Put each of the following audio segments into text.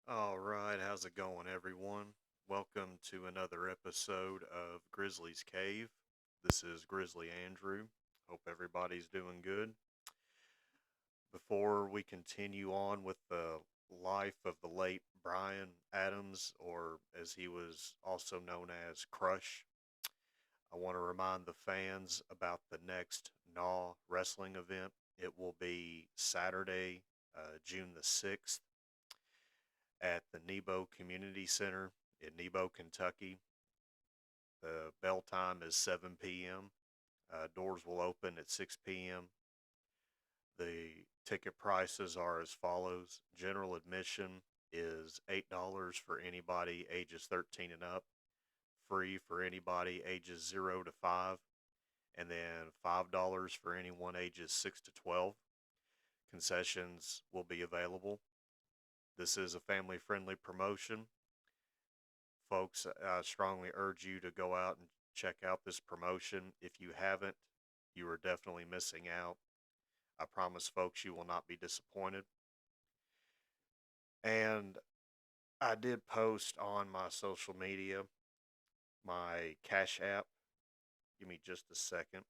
All right, how's it going, everyone? Welcome to another episode of Grizzly's Cave. This is Grizzly Andrew. Hope everybody's doing good. Before we continue on with the life of the late Brian Adams, or as he was also known as Crush, I want to remind the fans about the next NAW wrestling event. It will be Saturday, June the 6th at the Nebo Community Center in Nebo, Kentucky. The bell time is 7 p.m. Doors will open at 6 p.m. The ticket prices are as follows. General admission is $8 for anybody ages 13 and up, free for anybody ages 0 to 5, and then $5 for anyone ages 6 to 12. Concessions will be available. This is a family friendly promotion. Folks, I strongly urge you to go out and check out this promotion. If you haven't, you are definitely missing out. I promise, folks, you will not be disappointed. And I did post on my social media my Cash App. Give me just a second.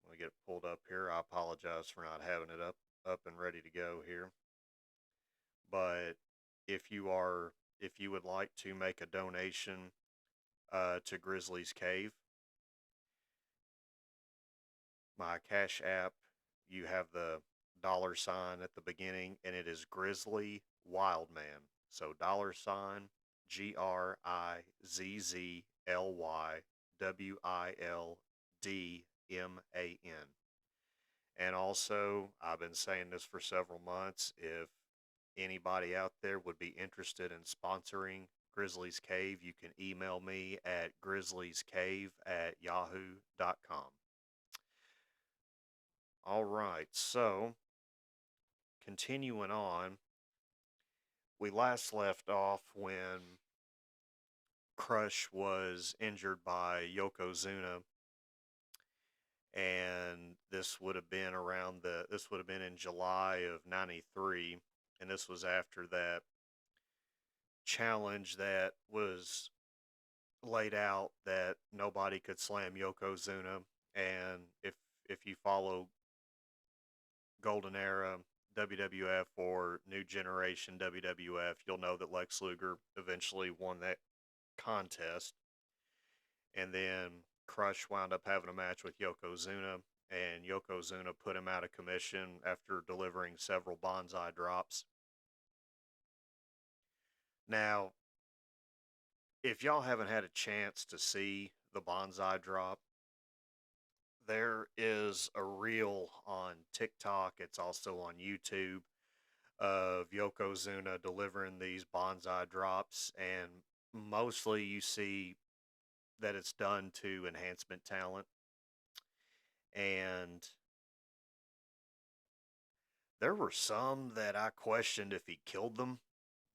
Let me get it pulled up here. I apologize for not having it up and ready to go here. But if you are if you would like to make a donation to Grizzly's Cave, my Cash App, you have the $ at the beginning, and it is Grizzly Wildman. So $GRIZZLYWILDMAN. And also, I've been saying this for several months. If anybody out there would be interested in sponsoring Grizzly's Cave, you can email me at grizzliescave@yahoo.com. All right, so continuing on, we last left off when Crush was injured by Yokozuna, and this would have been in July of '93, and this was after that challenge that was laid out that nobody could slam Yokozuna. And if you follow Golden Era WWF or New Generation WWF, you'll know that Lex Luger eventually won that contest. And then Crush wound up having a match with Yokozuna, and Yokozuna put him out of commission after delivering several Banzai drops. Now, if y'all haven't had a chance to see the Banzai drop, there is a reel on TikTok. It's also on YouTube of Yokozuna delivering these Banzai drops, and mostly you see that it's done to enhancement talent. And there were some that I questioned if he killed them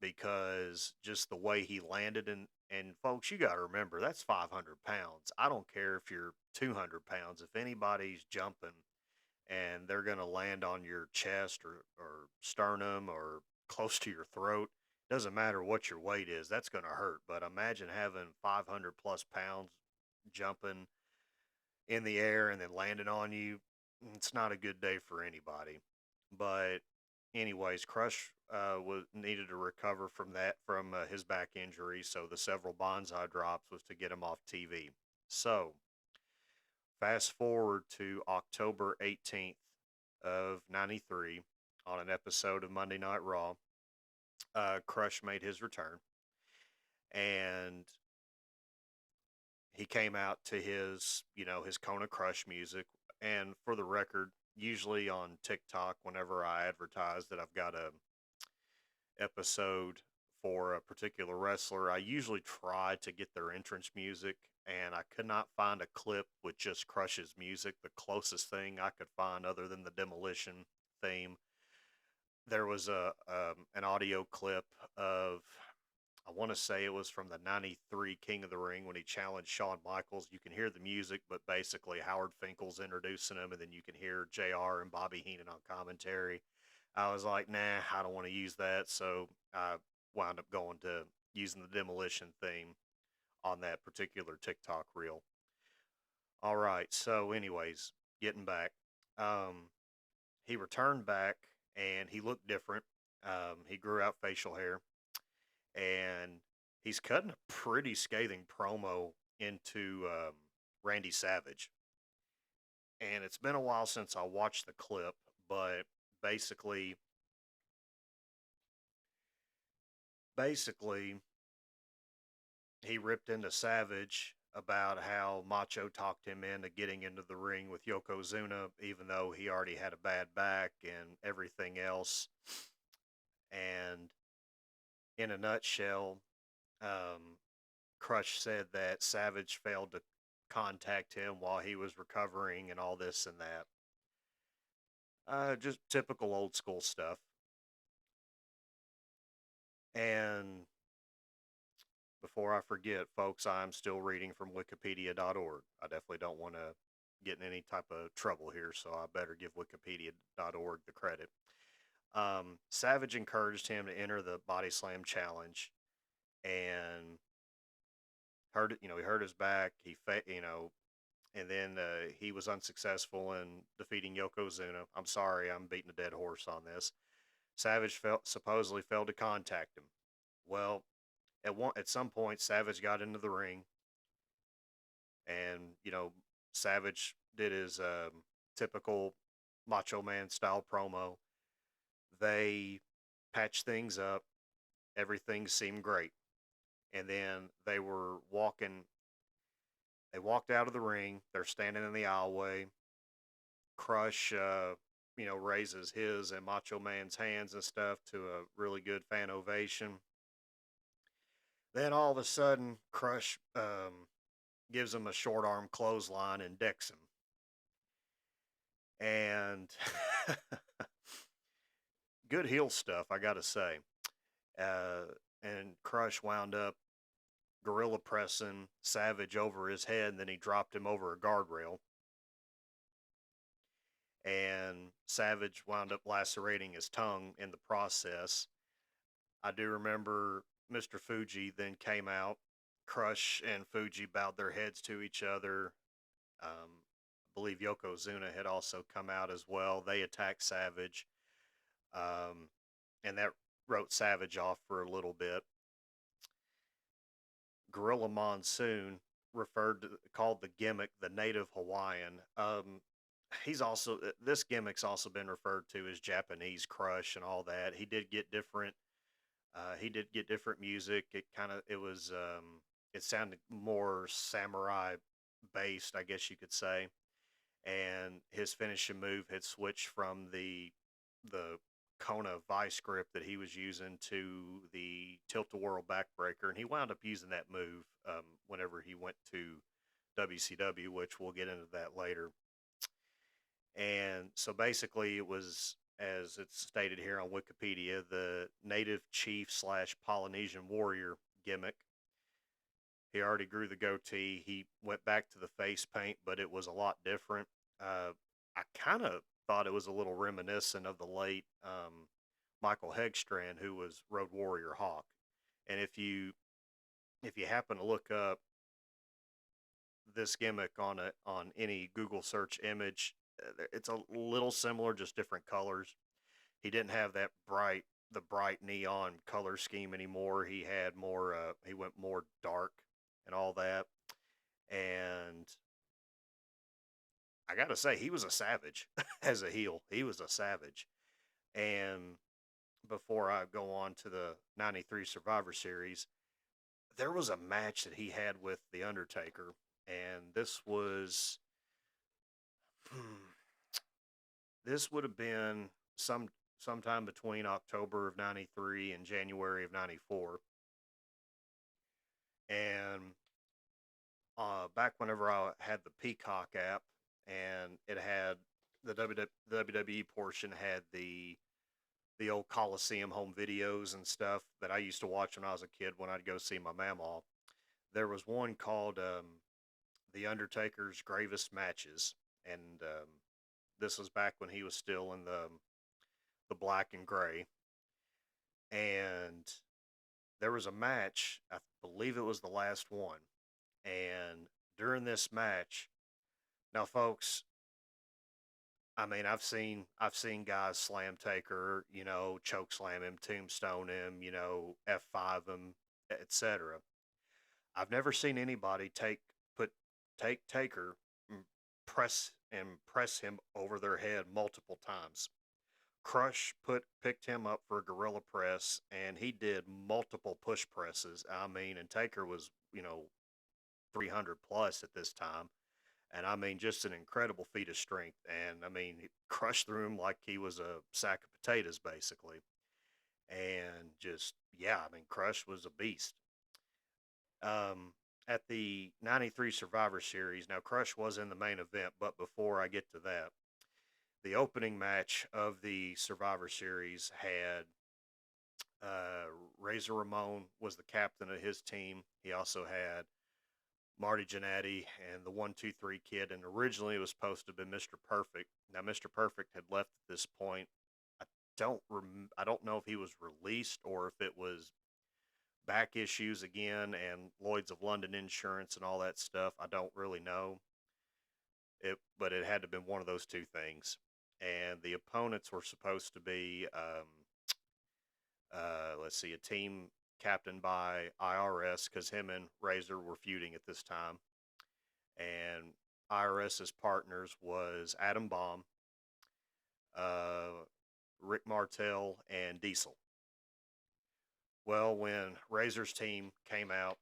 because just the way he landed. And folks, you got to remember that's 500 pounds. I don't care if you're 200 pounds. If anybody's jumping and they're going to land on your chest or sternum or close to your throat, doesn't matter what your weight is, that's going to hurt. But imagine having 500 plus pounds jumping in the air and then landing on you. It's not a good day for anybody. But anyways, Crush was needed to recover from his back injury, so the several Banzai drops was to get him off TV. So fast forward to October 18th of '93 on an episode of Monday Night Raw. Crush made his return, and he came out to his Kona Crush music. And for the record, usually on TikTok, whenever I advertise that I've got a episode for a particular wrestler, I usually try to get their entrance music, and I could not find a clip with just Crush's music. The closest thing I could find, other than the Demolition theme, there was an audio clip of, I want to say it was from the '93 King of the Ring when he challenged Shawn Michaels. You can hear the music, but basically Howard Finkel's introducing him, and then you can hear JR and Bobby Heenan on commentary. I was like, nah, I don't want to use that. So I wound up going to using the demolition theme on that particular TikTok reel. All right. So, anyways, getting back, um, he returned back and he looked different. He grew out facial hair and he's cutting a pretty scathing promo into Randy Savage. And it's been a while since I watched the clip, but basically, basically, he ripped into Savage about how Macho talked him into getting into the ring with Yokozuna, even though he already had a bad back and everything else. And in a nutshell, um, Crush said that Savage failed to contact him while he was recovering and all this and that. Just typical old school stuff. And before I forget, folks, I'm still reading from wikipedia.org. I definitely don't want to get in any type of trouble here, so I better give wikipedia.org the credit. Savage encouraged him to enter the Body Slam Challenge and he hurt his back. And then he was unsuccessful in defeating Yokozuna. I'm sorry, I'm beating a dead horse on this. Savage supposedly failed to contact him. Well, at some point, Savage got into the ring, and Savage did his typical Macho Man style promo. They patched things up. Everything seemed great, and then they were walking. They walked out of the ring. They're standing in the aisleway. Crush, raises his and Macho Man's hands and stuff to a really good fan ovation. Then all of a sudden, Crush gives him a short arm clothesline and decks him. And good heel stuff, I got to say. And Crush wound up gorilla pressing Savage over his head, and then he dropped him over a guardrail. And Savage wound up lacerating his tongue in the process. I do remember Mr. Fuji then came out. Crush and Fuji bowed their heads to each other. I believe Yokozuna had also come out as well. They attacked Savage, and that wrote Savage off for a little bit. Gorilla Monsoon called the gimmick the Native Hawaiian. This gimmick's also been referred to as Japanese Crush and all that. He did get different. He did get different music. It sounded more samurai based, I guess you could say. And his finishing move had switched from the Kona vice grip that he was using to the tilt-a-whirl backbreaker, and he wound up using that move whenever he went to WCW, which we'll get into that later. And so basically, it was, as it's stated here on Wikipedia, the native chief / Polynesian warrior gimmick. He already grew the goatee. He went back to the face paint, but it was a lot different. I kind of thought it was a little reminiscent of the late Michael Hegstrand, who was Road Warrior Hawk. And if you happen to look up this gimmick on any Google search image, it's a little similar, just different colors. He didn't have the bright neon color scheme anymore. He had more. He went more dark and all that. And I gotta say, he was a savage as a heel. He was a savage. And before I go on to the '93 Survivor Series, there was a match that he had with The Undertaker, and this would have been sometime between October of '93 and January of '94. And back whenever I had the Peacock app, and it had the WWE portion had the old Coliseum home videos and stuff that I used to watch when I was a kid when I'd go see my mamaw. There was one called The Undertaker's Gravest Matches, and this was back when he was still in the black and gray. And there was a match, I believe it was the last one, and during this match, now folks, I mean, I've seen guys slam Taker, choke slam him, tombstone him, F5 him, etc. I've never seen anybody take Taker and press him over their head multiple times. Crush put picked him up for a gorilla press, and he did multiple push presses. I mean, and Taker was 300 plus at this time, and I mean just an incredible feat of strength. And I mean, he crushed through him like he was a sack of potatoes, basically. And just yeah, I mean, Crush was a beast. Um, at the '93 Survivor Series, now Crush was in the main event, but before I get to that, the opening match of the Survivor Series had uh, Razor Ramon was the captain of his team. He also had Marty Jannetty and the 1-2-3 Kid, and originally it was supposed to have been Mr. Perfect. Now Mr. Perfect had left at this point. I I don't know if he was released or if it was back issues again and Lloyd's of London insurance and all that stuff. I don't really know but it had to have been one of those two things. And the opponents were supposed to be, let's see, a team captained by IRS because him and Razor were feuding at this time, and IRS's partners was Adam Bomb, uh, Rick Martel, and Diesel. Well, when Razor's team came out,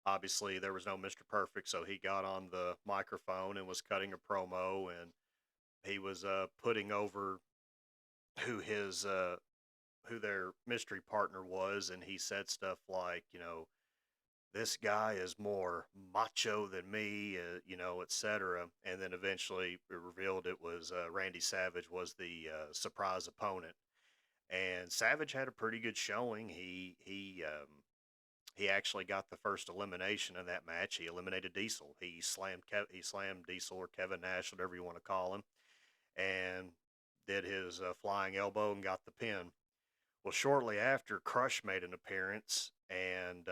obviously there was no Mr. Perfect, so he got on the microphone and was cutting a promo, and he was putting over who his who their mystery partner was, and he said stuff like, this guy is more macho than me, etc. And then eventually it revealed it was Randy Savage was the surprise opponent, and Savage had a pretty good showing. He actually got the first elimination in that match. He eliminated Diesel. He slammed Diesel or Kevin Nash, whatever you want to call him, and did his flying elbow and got the pin. Well, shortly after, Crush made an appearance and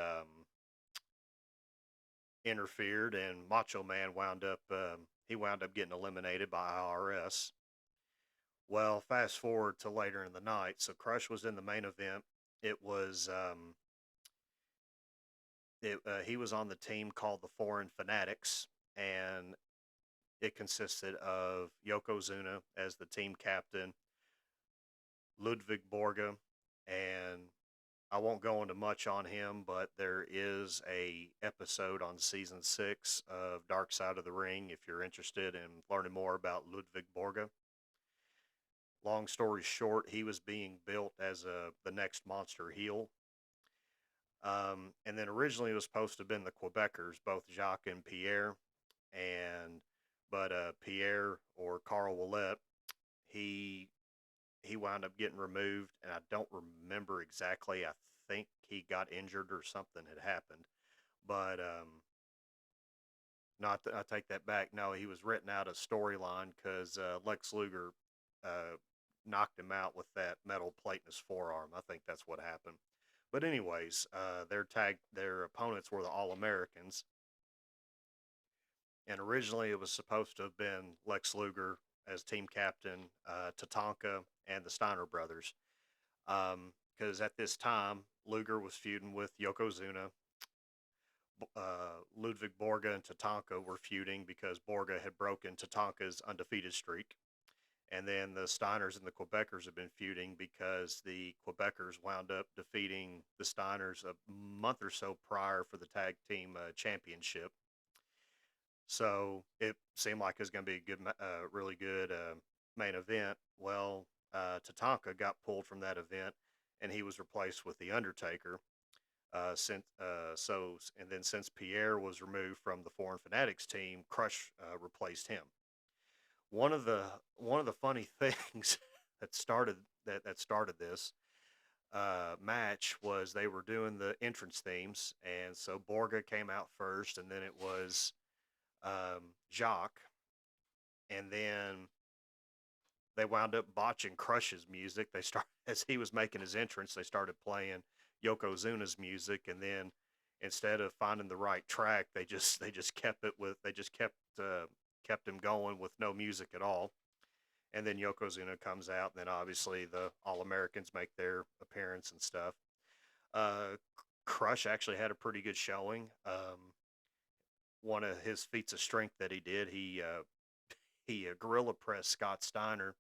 interfered, and Macho Man wound up getting eliminated by IRS. Well, fast forward to later in the night. So Crush was in the main event. It was he was on the team called the Foreign Fanatics, and it consisted of Yokozuna as the team captain, Ludwig Borga, and I won't go into much on him, but there is a episode on season 6 of Dark Side of the Ring if you're interested in learning more about Ludwig Borga. Long story short, he was being built as the next monster heel. And then originally it was supposed to have been the Quebecers, both Jacques and Pierre, and but Pierre or Carl Ouellet, he he wound up getting removed, and I don't remember exactly. I think he got injured or something had happened, but not I take that back. No, he was written out of storyline because Lex Luger uh, knocked him out with that metal plate in his forearm. I think that's what happened. But anyways, their opponents were the All Americans, and originally it was supposed to have been Lex Luger as team captain, Tatanka, and the Steiner brothers. Because at this time, Luger was feuding with Yokozuna. Ludwig Borga and Tatanka were feuding because Borga had broken Tatanka's undefeated streak. And then the Steiners and the Quebecers have been feuding because the Quebecers wound up defeating the Steiners a month or so prior for the tag team championship. So it seemed like it was going to be a really good main event. Well, Tatanka got pulled from that event, and he was replaced with the Undertaker. Since Pierre was removed from the Foreign Fanatics team, Crush replaced him. One of the funny things that started this match was they were doing the entrance themes, and so Borga came out first, and then it was Jacques, and then they wound up botching Crush's music. They start as he was making his entrance, they started playing Yokozuna's music, and then instead of finding the right track, they just kept it with they just kept him going with no music at all. And then Yokozuna comes out, and then obviously the All Americans make their appearance and stuff. Crush actually had a pretty good showing. One of his feats of strength that he did, he gorilla pressed Scott Steiner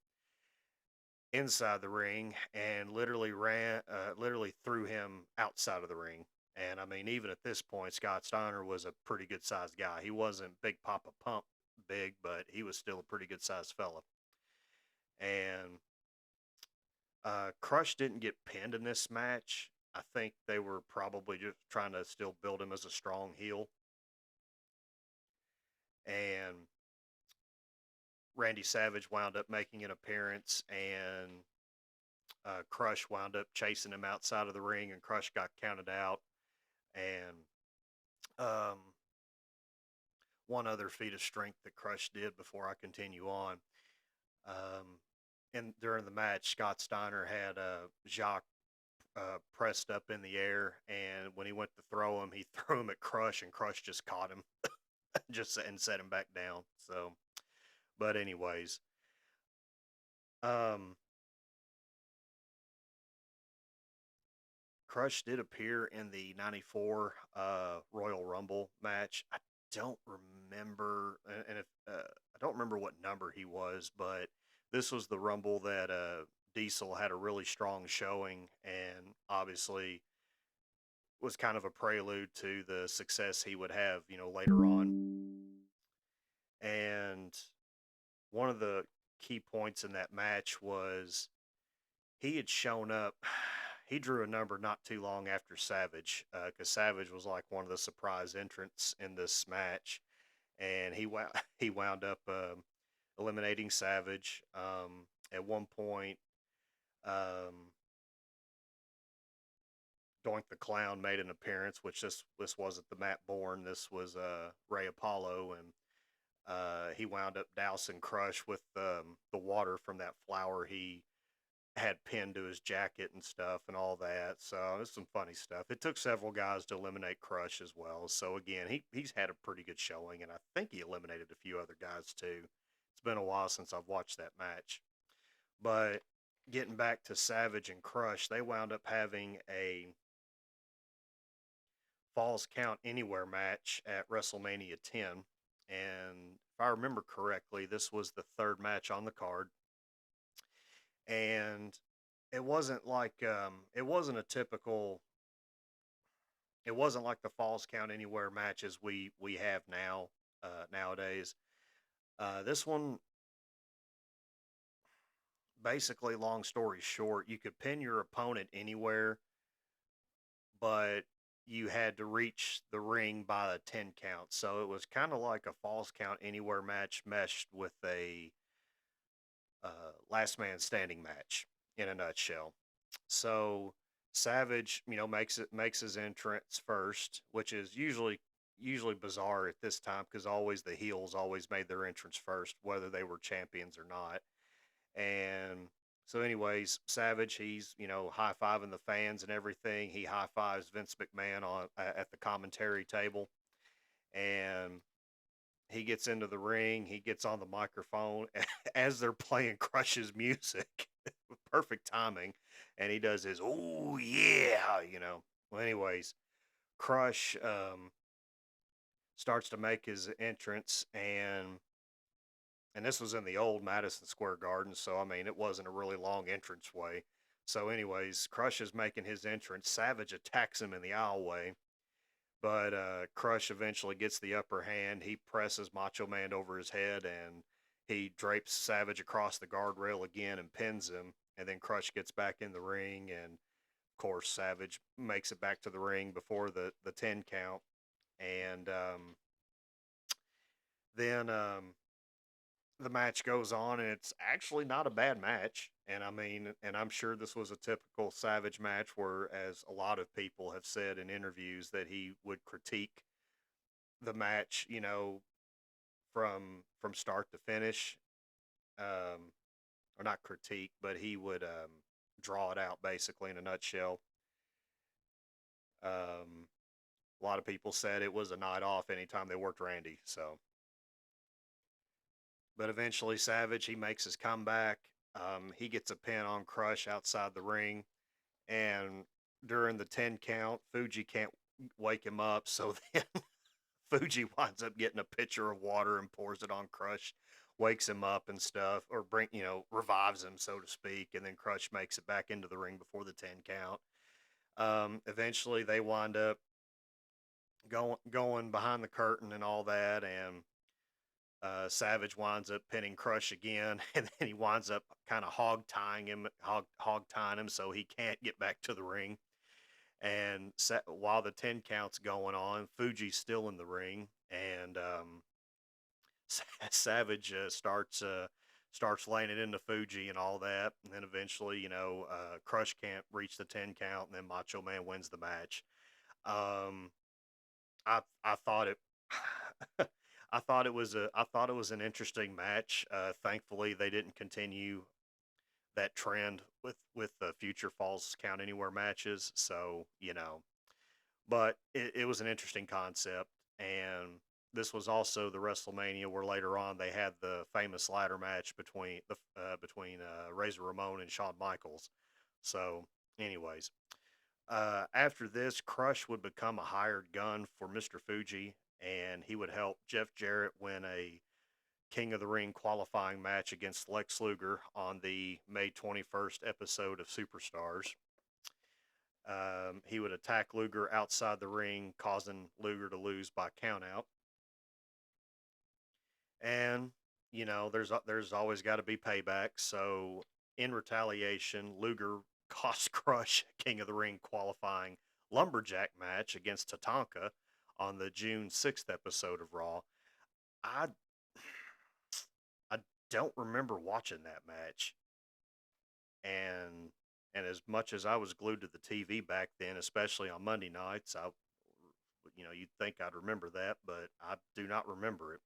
inside the ring and literally threw him outside of the ring. And I mean, even at this point, Scott Steiner was a pretty good sized guy. He wasn't Big Papa Pump big, but he was still a pretty good sized fella. And Crush didn't get pinned in this match. I think they were probably just trying to still build him as a strong heel. And Randy Savage wound up making an appearance, and Crush wound up chasing him outside of the ring, and Crush got counted out. And um, one other feat of strength that Crush did before I continue on. And during the match, Scott Steiner had Jacques pressed up in the air, and when he went to throw him, he threw him at Crush, and Crush just caught him, just and set him back down. So, but anyways, um, Crush did appear in the '94 Royal Rumble match. I don't remember, and if I don't remember what number he was, but this was the Rumble that Diesel had a really strong showing, and obviously was kind of a prelude to the success he would have, later on. And one of the key points in that match was he had shown up. He drew a number not too long after Savage, because Savage was like one of the surprise entrants in this match, and he wound up eliminating Savage. At one point, um, Doink the Clown made an appearance, which this wasn't the Matt Bourne. This was Ray Apollo, and he wound up dousing Crush with the water from that flower he had pinned to his jacket and stuff and all that. So it's some funny stuff. It took several guys to eliminate Crush as well. So again, he's had a pretty good showing, and I think he eliminated a few other guys too. It's been a while since I've watched that match. But getting back to Savage and Crush, they wound up having a Falls Count Anywhere match at WrestleMania 10. And if I remember correctly, this was the third match on the card. And it wasn't like it wasn't like the Falls Count Anywhere matches we have now nowadays. This one, basically, long story short, you could pin your opponent anywhere, but you had to reach the ring by a 10 count. So it was kind of like a Falls Count Anywhere match meshed with a last man standing match in a nutshell. So Savage, makes his entrance first, which is usually bizarre at this time because always the heels always made their entrance first, whether they were champions or not. And so, anyways, Savage, he's high fiving the fans and everything. He high fives Vince McMahon on at the commentary table, and he gets into the ring. He gets on the microphone as they're playing Crush's music. Perfect timing. And he does his, oh, yeah. Well, anyways, Crush starts to make his entrance, and this was in the old Madison Square Garden. So, I mean, it wasn't a really long entrance way. So, anyways, Crush is making his entrance. Savage attacks him in the aisleway. But Crush eventually gets the upper hand. He presses Macho Man over his head, and he drapes Savage across the guardrail again and pins him. And then Crush gets back in the ring, and of course Savage makes it back to the ring before the 10 count. And then the match goes on, and it's actually not a bad match. And I mean, and I'm sure this was a typical Savage match, where, as a lot of people have said in interviews, that he would critique the match, from start to finish. Um, or not critique, but he would draw it out basically in a nutshell. Um, a lot of people said it was a night off anytime they worked Randy. So, but eventually Savage he makes his comeback. He gets a pin on Crush outside the ring, and during the 10 count, Fuji can't wake him up, so then Fuji winds up getting a pitcher of water and pours it on Crush, wakes him up and stuff, or revives him, so to speak, and then Crush makes it back into the ring before the 10 count. Eventually, they wind up going behind the curtain and all that, and Savage winds up pinning Crush again, and then he winds up kind of hog tying him, so he can't get back to the ring. And while the 10 count's going on, Fuji's still in the ring, and Savage starts laying it into Fuji and all that, and then eventually, Crush can't reach the 10 count, and then Macho Man wins the match. Um, I thought it. I thought it was an interesting match. Thankfully, they didn't continue that trend with the future Falls Count Anywhere matches. So but it was an interesting concept, and this was also the WrestleMania where later on they had the famous ladder match between Razor Ramon and Shawn Michaels. So, anyways, after this, Crush would become a hired gun for Mr. Fuji, and he would help Jeff Jarrett win a King of the Ring qualifying match against Lex Luger on the May 21st episode of Superstars. He would attack Luger outside the ring, causing Luger to lose by countout. And there's always got to be payback. So in retaliation, Luger cost Crush King of the Ring qualifying lumberjack match against Tatanka on the June 6th episode of Raw. I I don't remember watching that match, and as much as I was glued to the TV back then, especially on Monday nights, you'd think I'd remember that, but I do not remember it.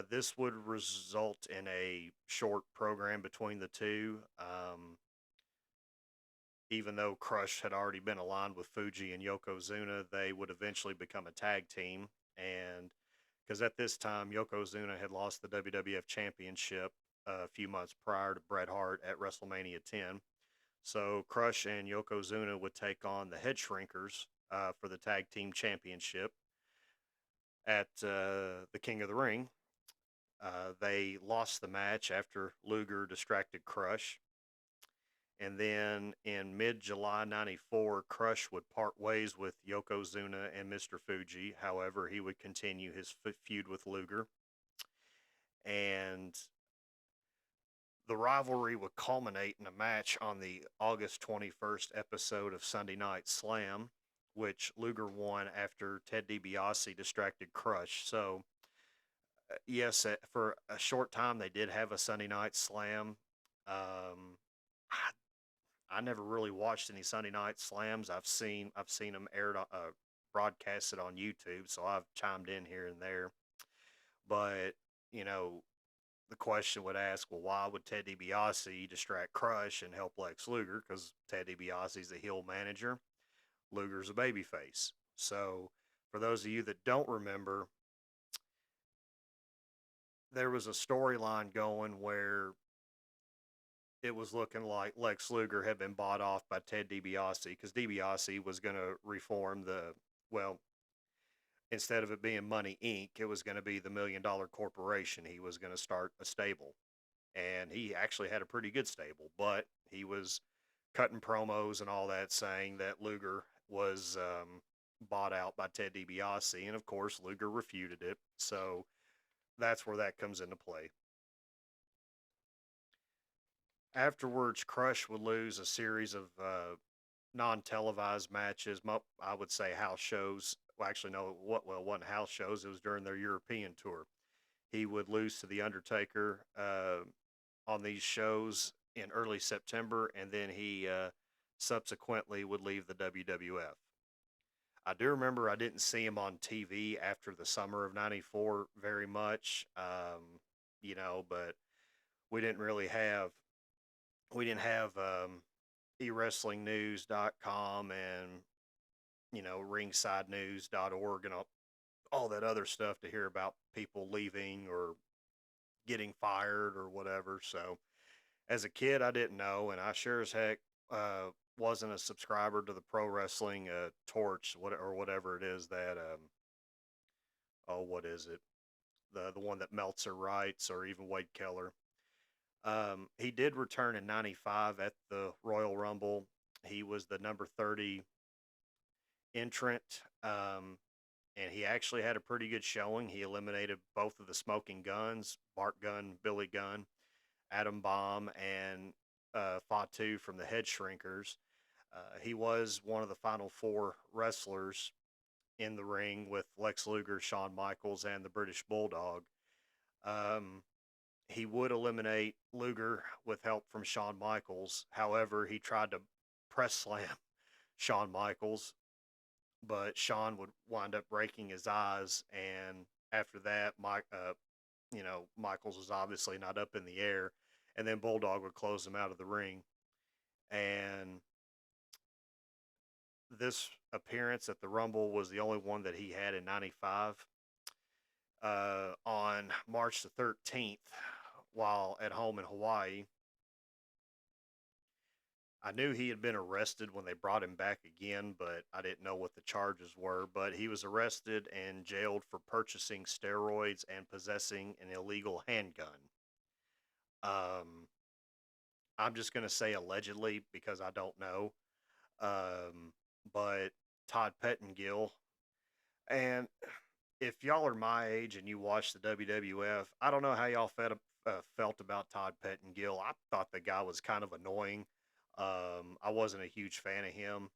This would result in a short program between the two. Even though Crush had already been aligned with Fuji and Yokozuna, they would eventually become a tag team. And because at this time, Yokozuna had lost the WWF Championship a few months prior to Bret Hart at WrestleMania 10. So Crush and Yokozuna would take on the Head Shrinkers for the Tag Team Championship at the King of the Ring. They lost the match after Luger distracted Crush. And then in mid-July 94, Crush would part ways with Yokozuna and Mr. Fuji. However, he would continue his feud with Luger. And the rivalry would culminate in a match on the August 21st episode of Sunday Night Slam, which Luger won after Ted DiBiase distracted Crush. So, yes, for a short time they did have a Sunday Night Slam. I never really watched any Sunday Night Slams. I've seen them broadcasted on YouTube, so I've chimed in here and there. But you know, the question would ask, well, why would Ted DiBiase distract Crush and help Lex Luger? Because Ted DiBiase's a heel manager, Luger's a babyface. So, for those of you that don't remember, there was a storyline going where it was looking like Lex Luger had been bought off by Ted DiBiase because DiBiase was going to reform well, instead of it being Money Inc., it was going to be the $1 Million Corporation. He was going to start a stable. And he actually had a pretty good stable, but he was cutting promos and all that saying that Luger was bought out by Ted DiBiase. And of course, Luger refuted it. So that's where that comes into play. Afterwards, Crush would lose a series of non-televised matches. I would say house shows. Well, actually, no, it wasn't house shows. It was during their European tour. He would lose to the Undertaker on these shows in early September, and then he subsequently would leave the WWF. I do remember I didn't see him on TV after the summer of '94 very much, but we didn't really have we didn't have ewrestlingnews.com and ringsidenews.org and all that other stuff to hear about people leaving or getting fired or whatever. So as a kid, I didn't know, and I sure as heck wasn't a subscriber to the Pro Wrestling Torch, or whatever it is that oh, what is it? The one that Meltzer writes, or even Wade Keller. He did return in '95 at the Royal Rumble. He was the number 30 entrant, and he actually had a pretty good showing. He eliminated both of the Smoking Guns, Bart Gunn, Billy Gunn, Adam Bomb, and Fatu from the Head Shrinkers. He was one of the final four wrestlers in the ring with Lex Luger, Shawn Michaels, and the British Bulldog. Um, he would eliminate Luger with help from Shawn Michaels. However, he tried to press slam Shawn Michaels, but Shawn would wind up breaking his eyes. And after that, Michaels was obviously not up in the air, and then Bulldog would close him out of the ring. And this appearance at the Rumble was the only one that he had in '95. On March the 13th, while at home in Hawaii, I knew he had been arrested when they brought him back again, but I didn't know what the charges were. But he was arrested and jailed for purchasing steroids and possessing an illegal handgun. Um, I'm just going to say allegedly because I don't know. But Todd Pettengill, and if y'all are my age and you watch the WWF, I don't know how y'all felt about Todd Pettengill. I thought the guy was kind of annoying. I wasn't a huge fan of him,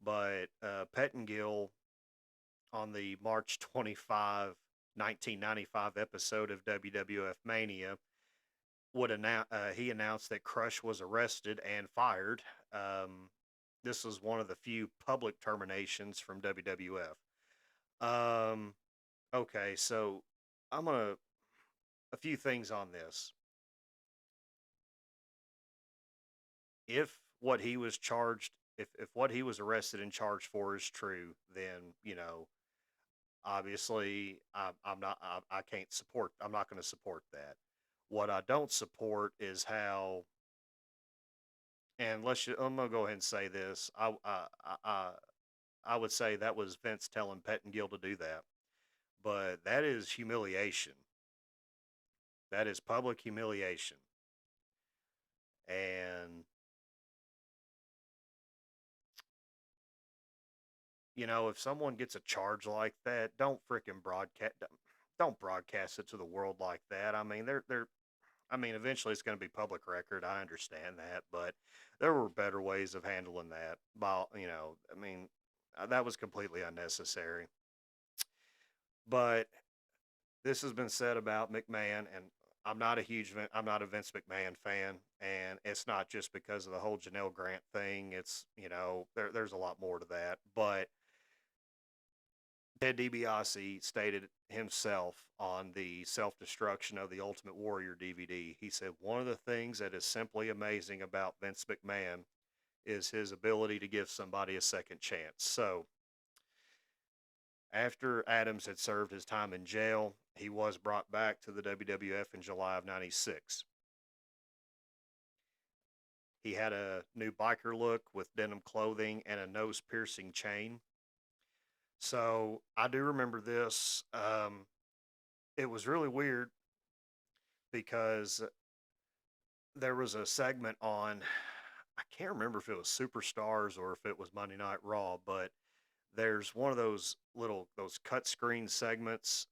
but Pettengill on the March 25, 1995 episode of WWF Mania he announced that Crush was arrested and fired. This was one of the few public terminations from WWF. Um, okay, so I'm gonna a few things on this. If what he was charged, if what he was arrested and charged for is true, then obviously I'm not I can't support. I'm not going to support that. What I don't support is how, and I'm gonna go ahead and say this. I would say that was Vince telling Pettengill to do that, but that is humiliation. That is public humiliation. And if someone gets a charge like that, don't broadcast it to the world like that. I mean, eventually it's going to be public record. I understand that, but there were better ways of handling that. That was completely unnecessary. But this has been said about McMahon, and I'm not a Vince McMahon fan, and it's not just because of the whole Janelle Grant thing. It's there's a lot more to that, but Ted DiBiase stated himself on the Self Destruction of the Ultimate Warrior DVD. He said, "One of the things that is simply amazing about Vince McMahon is his ability to give somebody a second chance." So, after Adams had served his time in jail, he was brought back to the WWF in July of '96. He had a new biker look with denim clothing and a nose piercing chain. So I do remember this. It was really weird because there was a segment on, I can't remember if it was Superstars or if it was Monday Night Raw, but there's one of those cut screen segments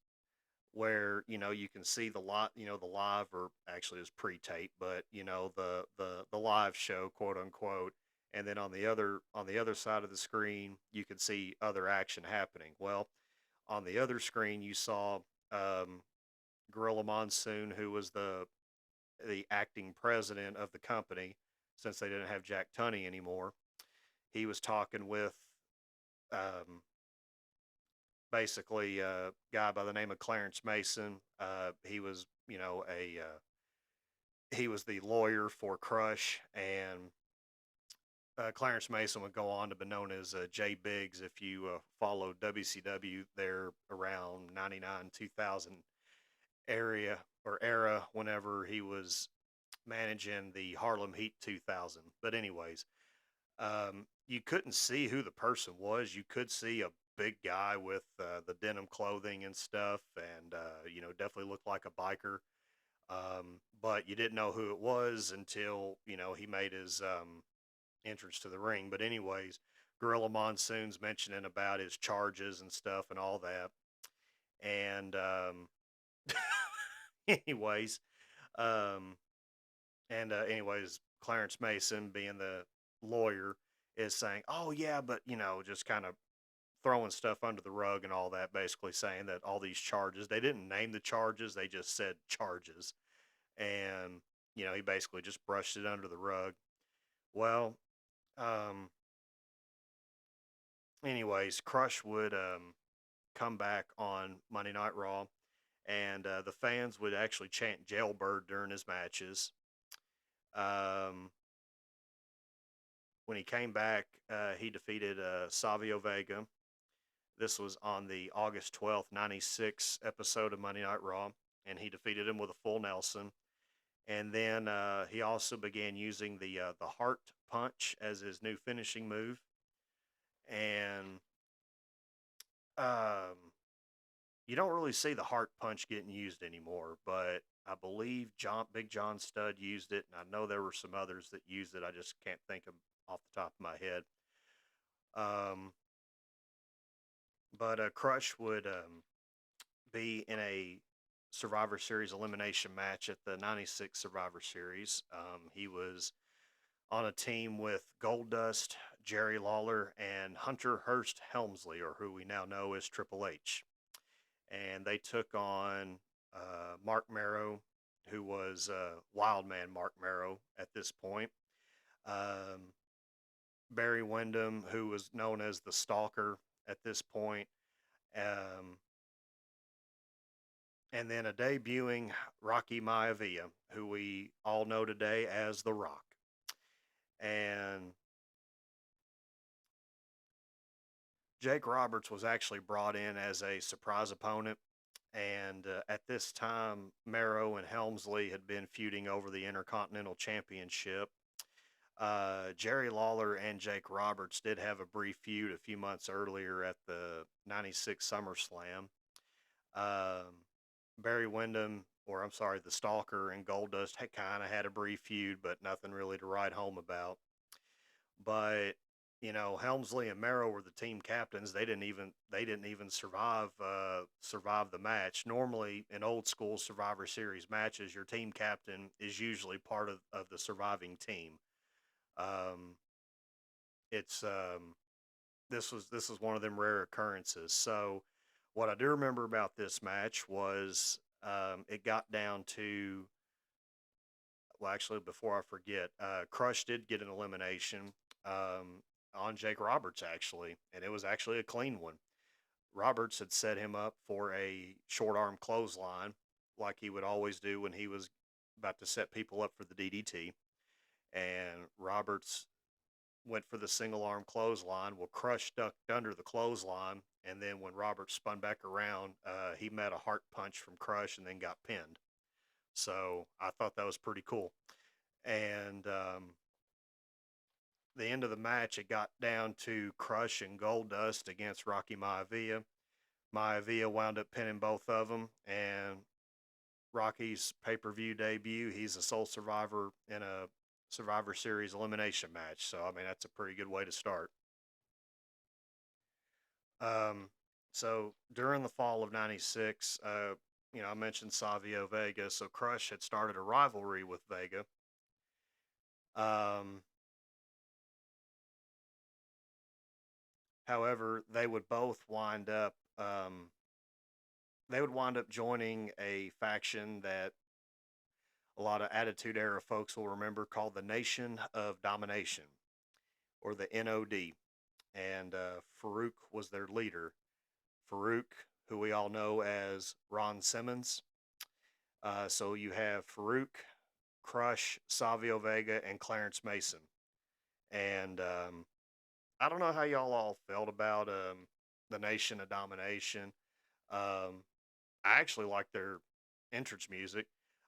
where you can see the lot, the live, or actually it's pre-tape, but the live show, quote unquote, and then on the other side of the screen you can see other action happening. Well, on the other screen you saw um, Gorilla Monsoon, who was the acting president of the company since they didn't have Jack Tunney anymore. He was talking with um, basically a guy by the name of Clarence Mason. He was, a he was the lawyer for Crush, and Clarence Mason would go on to be known as Jay Biggs if you follow WCW there around 99, 2000 area or era whenever he was managing the Harlem Heat 2000. But anyways, you couldn't see who the person was. You could see a big guy with the denim clothing and stuff, and definitely looked like a biker. But you didn't know who it was until he made his entrance to the ring. But anyways, Gorilla Monsoon's mentioning about his charges and stuff and all that, and anyways, um, anyways, Clarence Mason, being the lawyer, is saying, "Oh yeah, but just kind of throwing stuff under the rug and all that, basically saying that all these charges, they didn't name the charges, they just said charges, and he basically just brushed it under the rug. Well, um, anyways, Crush would come back on Monday Night Raw, and the fans would actually chant "Jailbird" during his matches. Um, when he came back, he defeated Savio Vega. This was on the August 12th, 96 episode of Monday Night Raw, and he defeated him with a full Nelson. And then he also began using the Heart Punch as his new finishing move. And um, you don't really see the Heart Punch getting used anymore, but I believe Big John Studd used it, and I know there were some others that used it. I just can't think of off the top of my head. Um, but Crush would be in a Survivor Series elimination match at the 96 Survivor Series. He was on a team with Goldust, Jerry Lawler, and Hunter Hearst Helmsley, or who we now know as Triple H. And they took on Mark Marrow, who was Wildman Mark Marrow at this point. Um, Barry Windham, who was known as the Stalker at this point. Um, and then a debuting Rocky Maivia, who we all know today as The Rock. And Jake Roberts was actually brought in as a surprise opponent. And at this time, Marrow and Helmsley had been feuding over the Intercontinental Championship. Jerry Lawler and Jake Roberts did have a brief feud a few months earlier at the 96 SummerSlam. Um, Barry Windham, or I'm sorry, the Stalker and Goldust had kind of had a brief feud, but nothing really to write home about. But Helmsley and Marrow were the team captains. They didn't even survive the match. Normally, in old school Survivor Series matches, your team captain is usually part of the surviving team. Um, it's this was one of them rare occurrences. So, what I do remember about this match was it got down to, well, actually, before I forget, Crush did get an elimination on Jake Roberts, actually, and it was actually a clean one. Roberts had set him up for a short arm clothesline, like he would always do when he was about to set people up for the DDT. And Roberts went for the single arm clothesline. Well, Crush ducked under the clothesline, and then when Roberts spun back around, he met a heart punch from Crush and then got pinned. So I thought that was pretty cool. And the end of the match, it got down to Crush and Goldust against Rocky Maivia. Maivia wound up pinning both of them, and Rocky's pay-per-view debut, he's a sole survivor in a Survivor Series elimination match. So, I mean, that's a pretty good way to start. Um, so, during the fall of 96, I mentioned Savio Vega. So, Crush had started a rivalry with Vega. Um, However, they would wind up joining a faction that a lot of Attitude Era folks will remember, called the Nation of Domination, or the NOD. And Farouk was their leader. Farouk, who we all know as Ron Simmons. So you have Farouk, Crush, Savio Vega, and Clarence Mason. And I don't know how y'all all felt about the Nation of Domination. Um, I actually like their entrance music.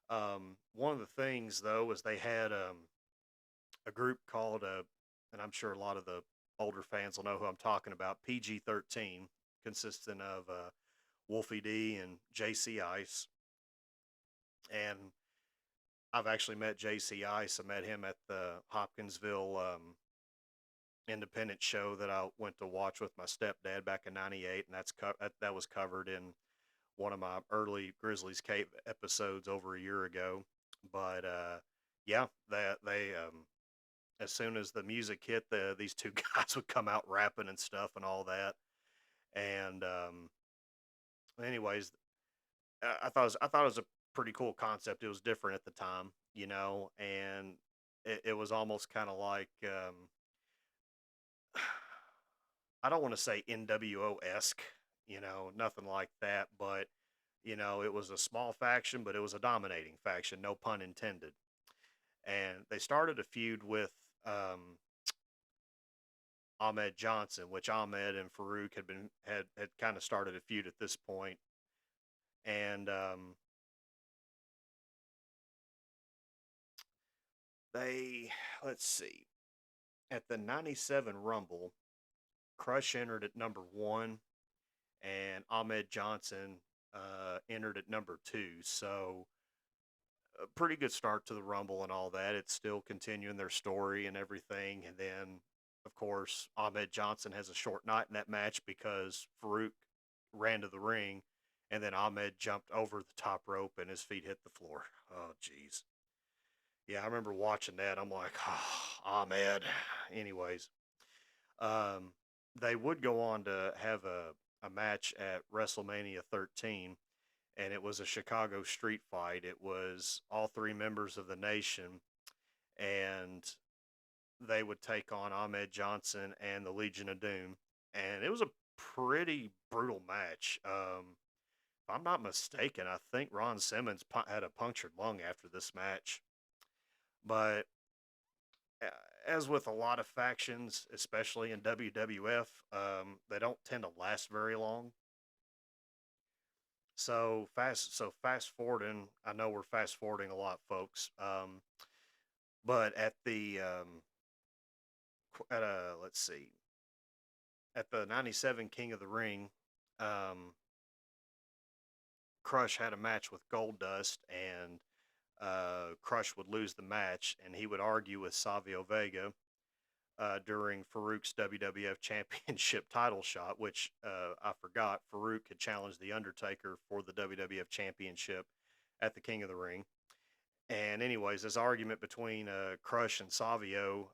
One of the things though is they had a group called, and I'm sure a lot of the older fans will know who I'm talking about, PG-13, consisting of Wolfie D and JC Ice. And I've actually met JC Ice. I met him at the Hopkinsville independent show that I went to watch with my stepdad back in '98, and that was covered in one of my early Grizzlies Cave episodes over a year ago. But yeah, they as soon as the music hit, these two guys would come out rapping and stuff and all that. And anyways, I thought it was a pretty cool concept. It was different at the time, and it was almost kind of like I don't want to say NWO esque, nothing like that, but it was a small faction, but it was a dominating faction, no pun intended. And they started a feud with um, Ahmed Johnson, which Ahmed and Farouk had kind of started a feud at this point. And they let's see, at the '97 Rumble, Crush entered at number one, and Ahmed Johnson entered at number two. So a pretty good start to the Rumble and all that. It's still continuing their story and everything. And then, of course, Ahmed Johnson has a short night in that match because Farouk ran to the ring, and then Ahmed jumped over the top rope and his feet hit the floor. Oh, jeez. Yeah, I remember watching that. I'm like, oh, Ahmed. Anyways, um, they would go on to have a match at WrestleMania 13, and it was a Chicago street fight. It was all three members of the Nation, and they would take on Ahmed Johnson and the Legion of Doom, and it was a pretty brutal match. If I'm not mistaken, I think Ron Simmons had a punctured lung after this match. But uh, as with a lot of factions, especially in WWF, they don't tend to last very long. So fast forwarding. I know we're fast forwarding a lot, folks. But at the let's see, at the '97 King of the Ring, um, Crush had a match with Goldust, and Crush would lose the match, and he would argue with Savio Vega during Farouk's WWF Championship title shot, which I forgot. Farouk had challenged The Undertaker for the WWF Championship at the King of the Ring. And anyways, this argument between Crush and Savio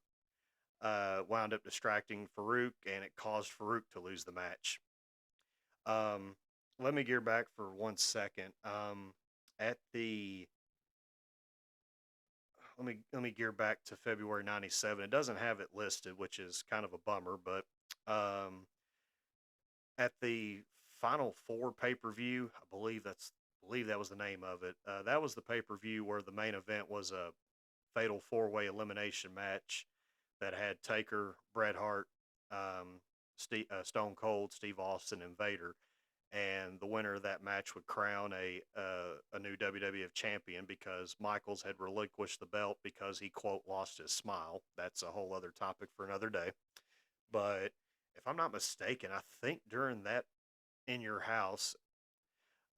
wound up distracting Farouk, and it caused Farouk to lose the match. Um, Let me gear back for 1 second. At the let me gear back to February '97. It doesn't have it listed, which is kind of a bummer. But um, at the Final Four pay per view, I believe that was the name of it. That was the pay per view where the main event was a fatal four-way elimination match that had Taker, Bret Hart, Stone Cold, Steve Austin, and Vader. And the winner of that match would crown a new WWF champion because Michaels had relinquished the belt because he quote lost his smile. That's a whole other topic for another day. But if I'm not mistaken, I think during that In Your House,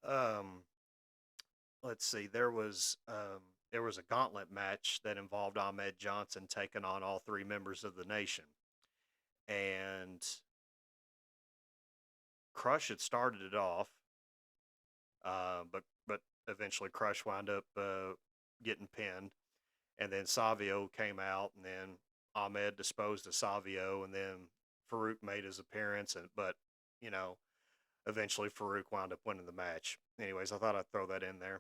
um, let's see, there was a gauntlet match that involved Ahmed Johnson taking on all three members of the Nation, and Crush had started it off, but eventually Crush wound up getting pinned, and then Savio came out, and then Ahmed disposed of Savio, and then Farouk made his appearance, and but you know eventually Farouk wound up winning the match. Anyways, I thought I'd throw that in there.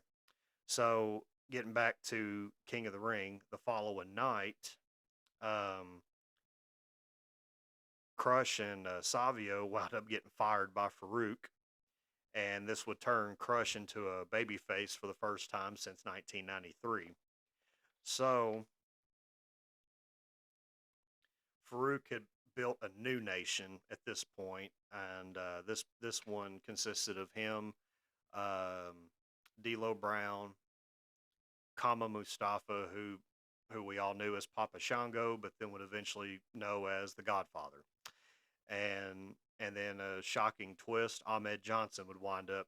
So getting back to King of the Ring, the following night, um, Crush and Savio wound up getting fired by Farouk, and this would turn Crush into a babyface for the first time since 1993. So Farouk had built a new nation at this point, and this one consisted of him, um, D'Lo Brown, Kama Mustafa, who we all knew as Papa Shango, but then would eventually know as the Godfather. And then a shocking twist, Ahmed Johnson would wind up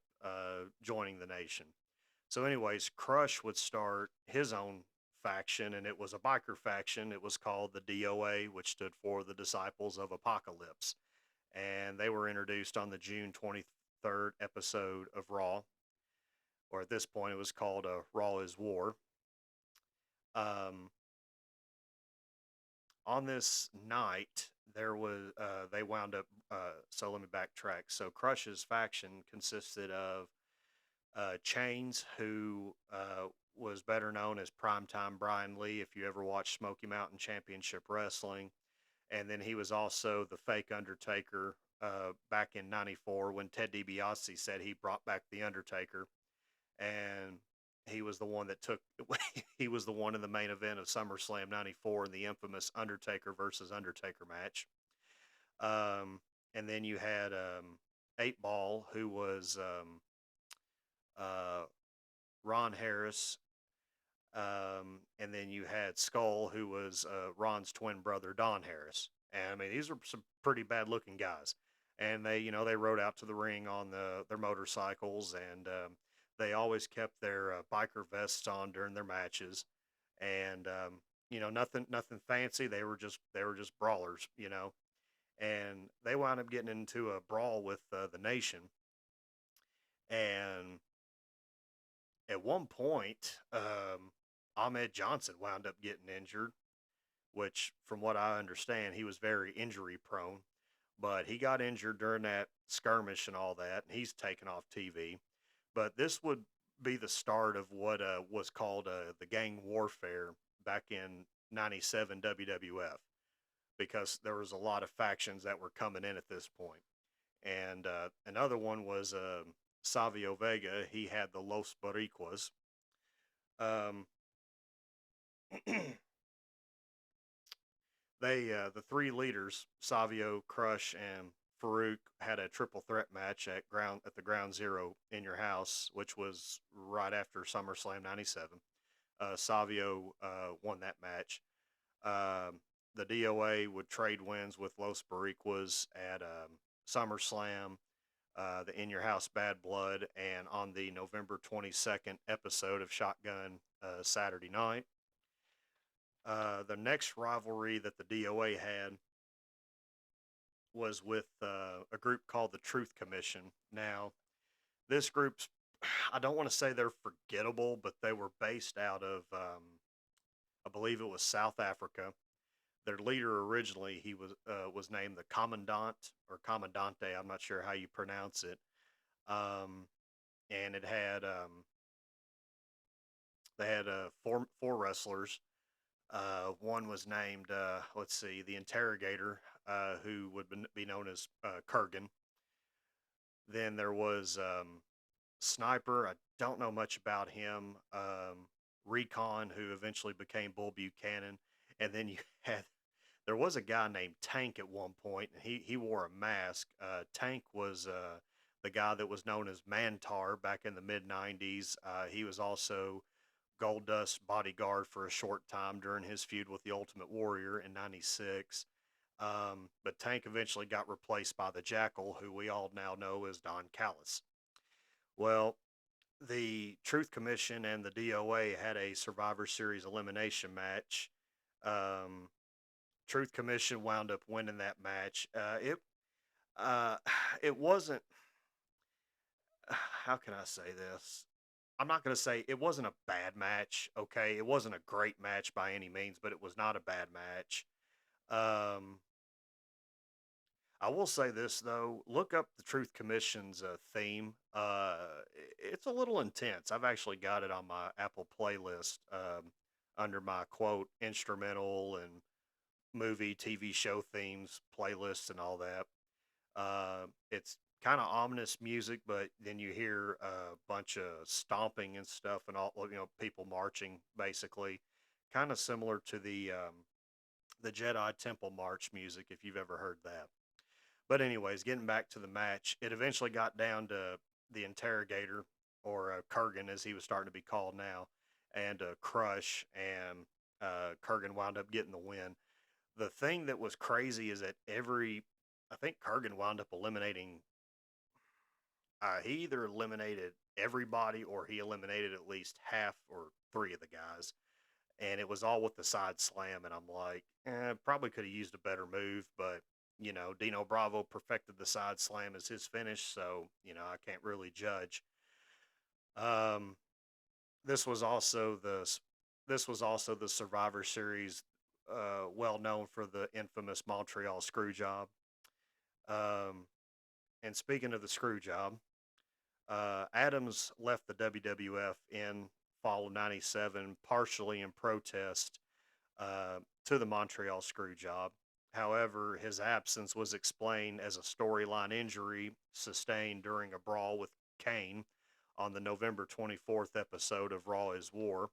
joining the nation. So, anyways, Crush would start his own faction, and it was a biker faction. It was called the DOA, which stood for the Disciples of Apocalypse. And they were introduced on the June 23rd episode of Raw, or at this point, it was called Raw is War. Um, on this night, there was they wound up. So let me backtrack. So Crush's faction consisted of Chains, who was better known as Primetime Brian Lee, if you ever watched Smoky Mountain Championship Wrestling. And then he was also the fake Undertaker back in '94 when Ted DiBiase said he brought back the Undertaker. And he was the one that took, he was the one in the main event of SummerSlam '94 in the infamous Undertaker versus Undertaker match. Um, and then you had 8 Ball, who was uh, Ron Harris, and then you had Skull, who was Ron's twin brother, Don Harris. And I mean, these are some pretty bad looking guys. And they, they rode out to the ring on their motorcycles, and they always kept their biker vests on during their matches. And nothing fancy. They were just brawlers, And they wound up getting into a brawl with the Nation. And at one point, Ahmed Johnson wound up getting injured, which, from what I understand, he was very injury prone. But he got injured during that skirmish and all that, and he's taken off TV. But this would be the start of what was called the gang warfare back in '97 WWF, because there was a lot of factions that were coming in at this point. And another one was Savio Vega. He had the Los Boricuas. Um, the three leaders, Savio, Crush, and Farouk, had a triple threat match at the Ground Zero in your house, which was right after SummerSlam '97. Savio won that match. Um, the DOA would trade wins with Los Boricuas at SummerSlam, the In Your House Bad Blood, and on the November 22nd episode of Shotgun Saturday Night. The next rivalry that the DOA had was with a group called the Truth Commission. Now, this group's, I don't want to say they're forgettable, but they were based out of, I believe it was South Africa. Their leader originally, he was named the Commandant or Commandante. I'm not sure how you pronounce it. Um, and it had they had four wrestlers. One was named, let's see, the Interrogator, who would be known as Kurgan. Then there was Sniper. I don't know much about him. Recon, who eventually became Bull Buchanan. And then you had, there was a guy named Tank at one point, and he wore a mask. Tank was the guy that was known as Mantar back in the mid '90s. He was also Goldust's bodyguard for a short time during his feud with the Ultimate Warrior in '96. But Tank eventually got replaced by the Jackal, who we all now know as Don Callis. Well, the Truth Commission and the DOA had a Survivor Series elimination match. Um, Truth Commission wound up winning that match. Uh, it wasn't. How can I say this? I'm not going to say it wasn't a bad match. Okay, it wasn't a great match by any means, but it was not a bad match. Um, I will say this though: look up the Truth Commission's theme. It's a little intense. I've actually got it on my Apple playlist under my quote instrumental and movie, TV show themes playlists and all that. It's kind of ominous music, but then you hear a bunch of stomping and stuff, and all people marching basically, kind of similar to the Jedi Temple March music, if you've ever heard that. But anyways, getting back to the match, it eventually got down to the Interrogator, or Kurgan as he was starting to be called now, and Crush, and Kurgan wound up getting the win. The thing that was crazy is that I think Kurgan wound up eliminating. He either eliminated everybody or he eliminated at least half or three of the guys, and it was all with the side slam. And I'm like, probably could have used a better move, but Dino Bravo perfected the side slam as his finish, so I can't really judge. Um, this was also the Survivor Series, well known for the infamous Montreal screw job. Um, and speaking of the screw job, Adams left the WWF in fall of '97, partially in protest to the Montreal screw job. However, his absence was explained as a storyline injury sustained during a brawl with Kane on the November 24th episode of Raw is War.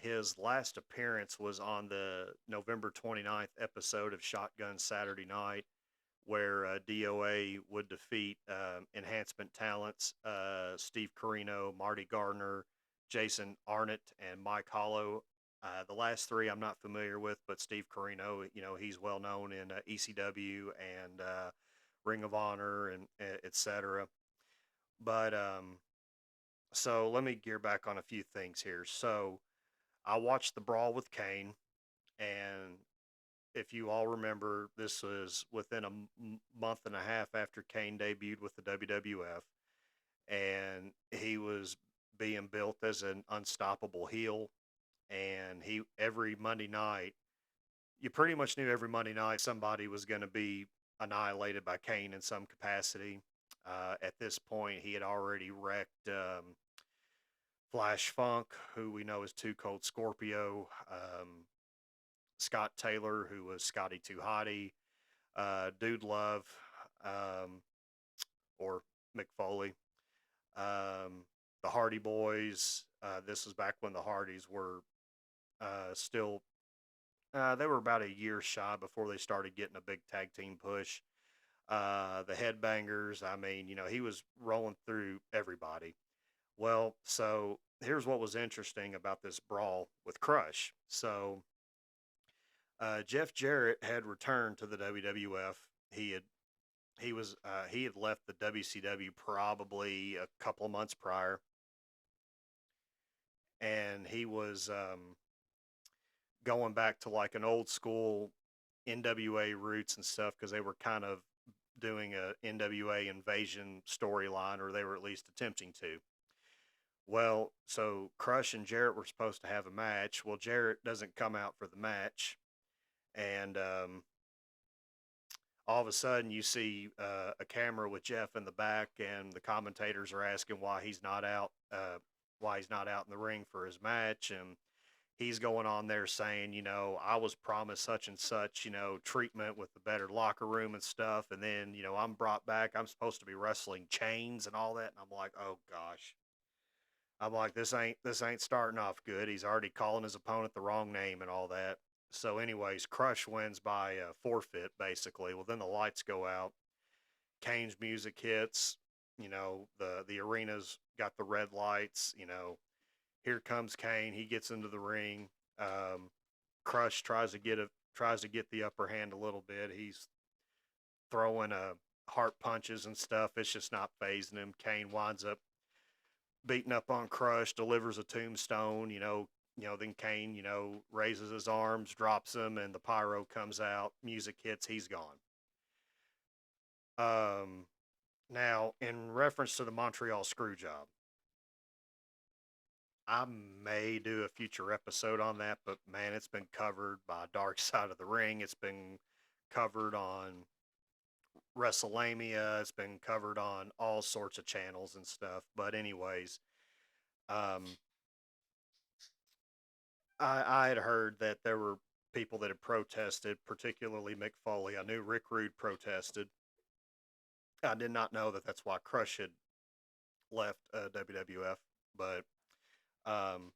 His last appearance was on the November 29th episode of Shotgun Saturday Night, where DOA would defeat enhancement talents Steve Corino, Marty Gardner, Jason Arnott, and Mike Hollow. The last three I'm not familiar with, but Steve Corino, he's well known in ECW and Ring of Honor and etc. But so let me gear back on a few things here. So I watched the Brawl with Kane, and if you all remember, this was within a month and a half after Kane debuted with the WWF, and he was being built as an unstoppable heel. And every Monday night, you pretty much knew every Monday night somebody was going to be annihilated by Kane in some capacity. At this point, he had already wrecked Flash Funk, who we know as Too Cold Scorpio, Scott Taylor, who was Scotty Too Hottie, Dude Love, or Mick Foley, the Hardy Boys. This was back when the Hardys were still, they were about a year shy before they started getting a big tag team push. The Headbangers, I mean, he was rolling through everybody. Well, so here's what was interesting about this brawl with Crush. So Jeff Jarrett had returned to the WWF. He had left the WCW probably a couple of months prior, and he was going back to like an old school NWA roots and stuff, because they were kind of doing a NWA invasion storyline, or they were at least attempting to. Well, so Crush and Jarrett were supposed to have a match. Well, Jarrett doesn't come out for the match, and all of a sudden you see a camera with Jeff in the back, and the commentators are asking why he's not out in the ring for his match, and he's going on there saying, I was promised such and such, treatment with the better locker room and stuff, and then I'm brought back. I'm supposed to be wrestling chains and all that, and I'm like, oh gosh. I'm like, this ain't starting off good. He's already calling his opponent the wrong name and all that. So, anyways, Crush wins by forfeit, basically. Well, then the lights go out. Kane's music hits. The arena's got the red lights. Here comes Kane. He gets into the ring. Crush tries to get the upper hand a little bit. He's throwing heart punches and stuff. It's just not phasing him. Kane winds up beating up on Crush, delivers a tombstone. Then Kane, raises his arms, drops him, and the pyro comes out. Music hits. He's gone. Now, in reference to the Montreal screw job, I may do a future episode on that, but man, it's been covered by Dark Side of the Ring. It's been covered on WrestleMania. It's been covered on all sorts of channels and stuff. But anyways, um, I had heard that there were people that had protested, particularly Mick Foley. I knew Rick Rude protested. I did not know that that's why Crush had left WWF, but Um,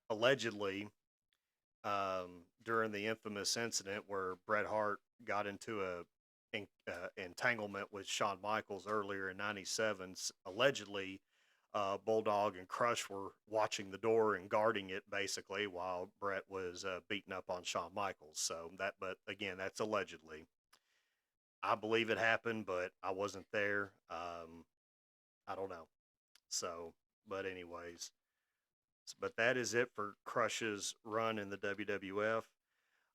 allegedly, during the infamous incident where Bret Hart got into a entanglement with Shawn Michaels earlier in '97, allegedly, Bulldog and Crush were watching the door and guarding it basically while Bret was beating up on Shawn Michaels. So that, but again, that's allegedly. I believe it happened, but I wasn't there. I don't know. So, but anyways, but that is it for Crush's run in the WWF.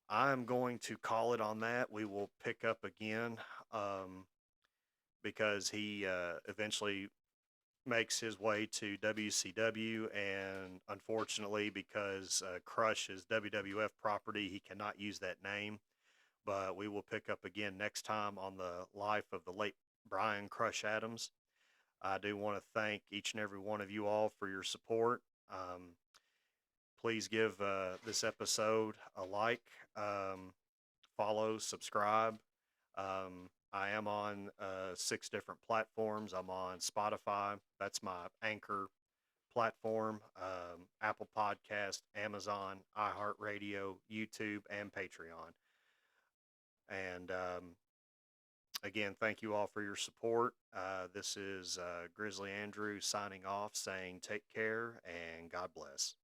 I'm going to call it on that. We will pick up again um, because he eventually makes his way to WCW, and unfortunately, because Crush is WWF property, he cannot use that name. But we will pick up again next time on the life of the late Brian Crush Adams. I do want to thank each and every one of you all for your support. Please give this episode a like, follow, subscribe. I am on 6 different platforms. I'm on Spotify. That's my anchor platform. Apple Podcast, Amazon, iHeartRadio, YouTube, and Patreon. And again, thank you all for your support. This is Grizzly Andrew signing off, saying take care and God bless.